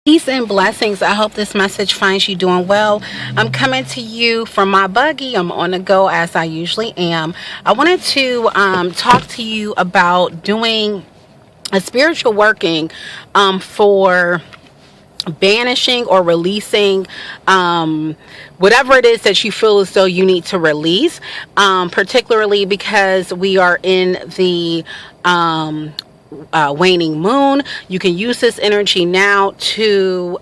Peace and blessings. I hope this message finds you doing well. I'm coming to you from my buggy. I'm on the go as I usually am. I wanted to talk to you about doing a spiritual working for banishing or releasing whatever it is that you feel as though you need to release, particularly because we are in the waning moon. You can use this energy now to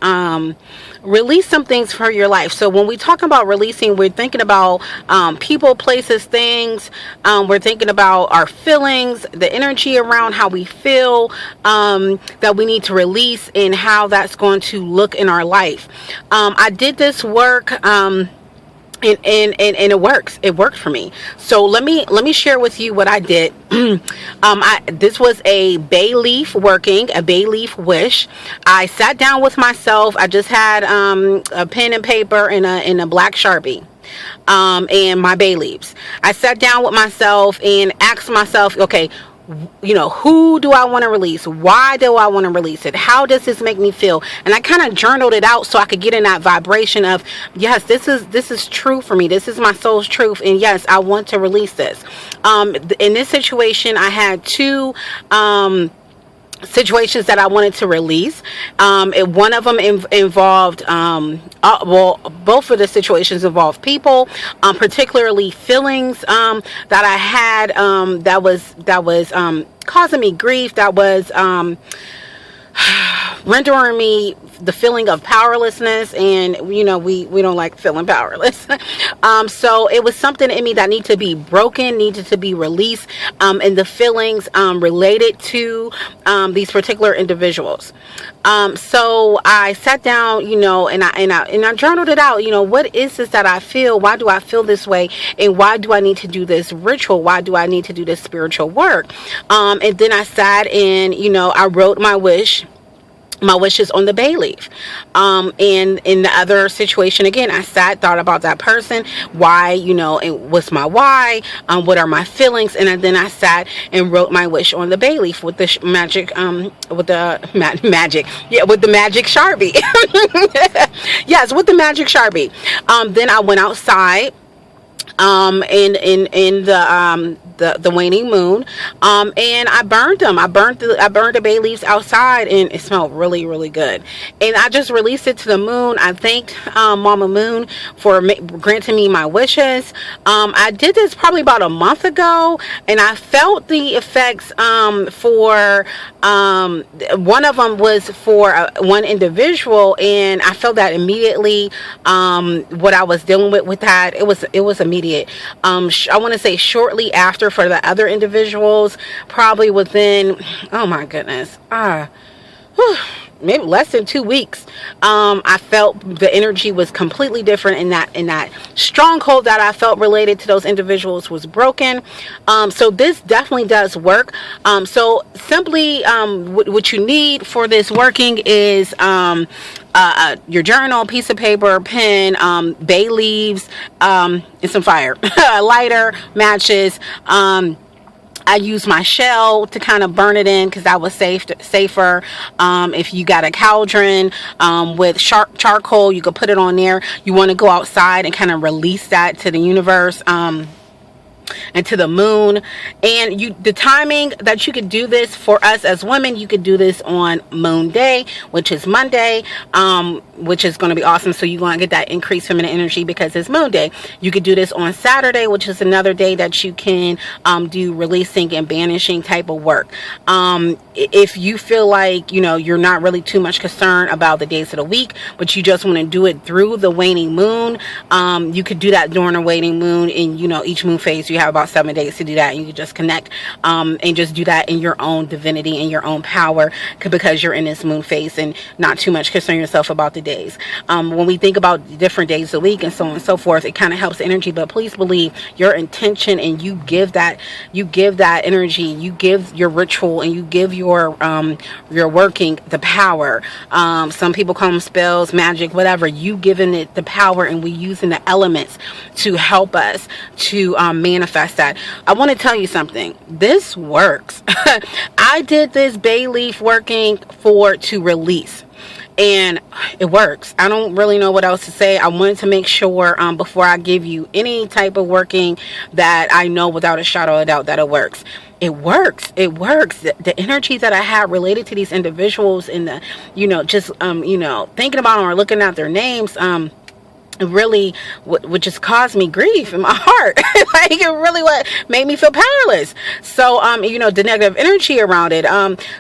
release some things for your life. So when we talk about releasing, we're thinking about people, places, things. We're thinking about our feelings, the energy around how we feel, that we need to release, and how that's going to look in our life. I did this work. And it works. It worked for me. So let me share with you what I did. This was a bay leaf working, a bay leaf wish. I sat down with myself. I just had a pen and paper and a black Sharpie. And my bay leaves. I sat down with myself and asked myself, okay, who do I want to release? Why do I want to release it? How does this make me feel? And I kind of journaled it out so I could get in that vibration of, yes, this is true for me. This is my soul's truth. And yes, I want to release this. In this situation, I had two situations that I wanted to release. One of them involved, both of the situations involved people, particularly feelings that I had that was causing me grief, that was rendering me the feeling of powerlessness, and we don't like feeling powerless. So it was something in me that needed to be broken, needed to be released, and the feelings related to these particular individuals. So I sat down, and I journaled it out. What is this that I feel? Why do I feel this way? And why do I need to do this ritual? Why do I need to do this spiritual work? And then I sat and I wrote my wishes on the bay leaf. And in the other situation, again, I thought about that person, why, and what's my why, what are my feelings, and then I sat and wrote my wish on the bay leaf with the magic Sharpie. Yes, with the magic Sharpie. Then I went outside in the waning moon, and I burned them. I burned the bay leaves outside, and it smelled really, really good. And I just released it to the moon. I thanked Mama Moon for granting me my wishes. I did this probably about a month ago, and I felt the effects for one of them was for one individual, and I felt that immediately. What I was dealing with that, it was immediate. I want to say shortly after for the other individuals, probably within, oh my goodness, maybe less than 2 weeks, I felt the energy was completely different, and that stronghold that I felt related to those individuals was broken. So this definitely does work. So simply, what you need for this working is your journal, piece of paper, pen, bay leaves, and some fire, a lighter, matches. I use my shell to kind of burn it in because that was safer. If you got a cauldron with charcoal, you could put it on there. You want to go outside and kind of release that to the universe. And to the moon. And the timing that you could do this for us as women, you could do this on Moon Day, which is Monday, which is going to be awesome. So you're going to get that increased feminine energy because it's Moon Day. You could do this on Saturday, which is another day that you can do releasing and banishing type of work. If you feel like you're not really too much concerned about the days of the week, but you just want to do it through the waning moon, you could do that during the waning moon. And each moon phase you have about 7 days to do that, and you can just connect and just do that in your own divinity and your own power, because you're in this moon phase and not too much concern yourself about the days. When we think about different days of the week and so on and so forth, it kind of helps the energy. But please believe your intention, and you give that energy, you give your ritual, and you give your working the power. Some people call them spells, magic, whatever. You giving it the power, and we using the elements to help us to manifest that. I want to tell you something. This works. I did this bay leaf working to release. and it works. I don't really know what else to say. I wanted to make sure before I give you any type of working that I know without a shadow of a doubt that it works. It works. It works. The energy that I had related to these individuals in the, just thinking about them or looking at their names, really would just cause me grief in my heart. Like, it really what made me feel powerless. So the negative energy around it,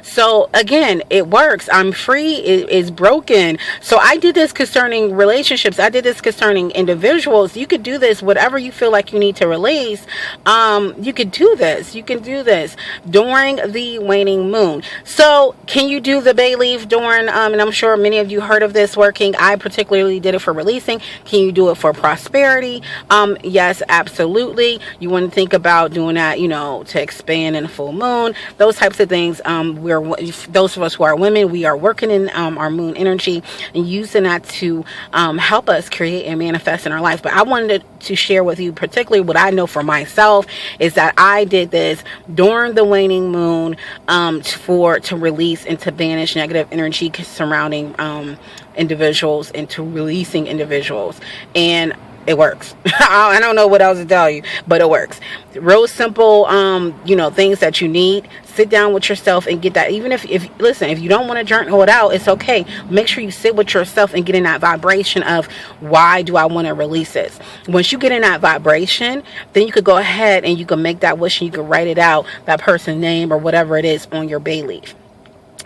so again, it works. I'm free. It is broken. So I did this concerning relationships. I did this concerning individuals. You could do this whatever you feel like you need to release. You could do this. You can do this during the waning moon. So can you do the bay leaf during and I'm sure many of you heard of this working. I particularly did it for releasing. Can you do it for prosperity? Yes, absolutely. You want to think about doing that, to expand in a full moon, those types of things. Those of us who are women, we are working in our moon energy and using that to help us create and manifest in our life. But I wanted to share with you particularly what I know for myself is that I did this during the waning moon to release and to banish negative energy surrounding individuals and to releasing individuals, and it works. I don't know what else to tell you, but it works. Real simple, things that you need. Sit down with yourself and get that. Even if you don't want to journal it out, it's okay. Make sure you sit with yourself and get in that vibration of, why do I want to release this? Once you get in that vibration, then you could go ahead and you can make that wish and you can write it out, that person's name or whatever it is, on your bay leaf.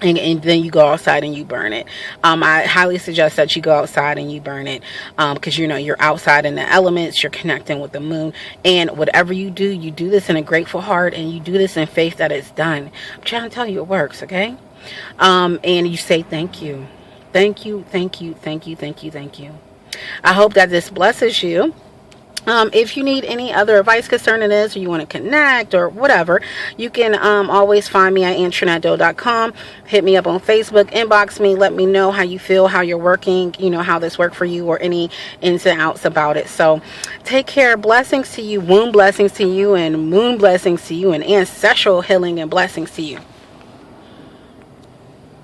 And then you go outside and you burn it. I highly suggest that you go outside and you burn it, because you're outside in the elements, you're connecting with the moon, and whatever you do this in a grateful heart, and you do this in faith that it's done. I'm trying to tell you it works, okay? And you say thank you. Thank you, thank you, thank you, thank you, thank you. I hope that this blesses you. If you need any other advice concerning this, or you want to connect or whatever, you can always find me at antrinetdoe.com. Hit me up on Facebook, inbox me, let me know how you feel, how you're working, how this worked for you, or any ins and outs about it. So take care. Blessings to you, womb blessings to you, and moon blessings to you, and ancestral healing and blessings to you.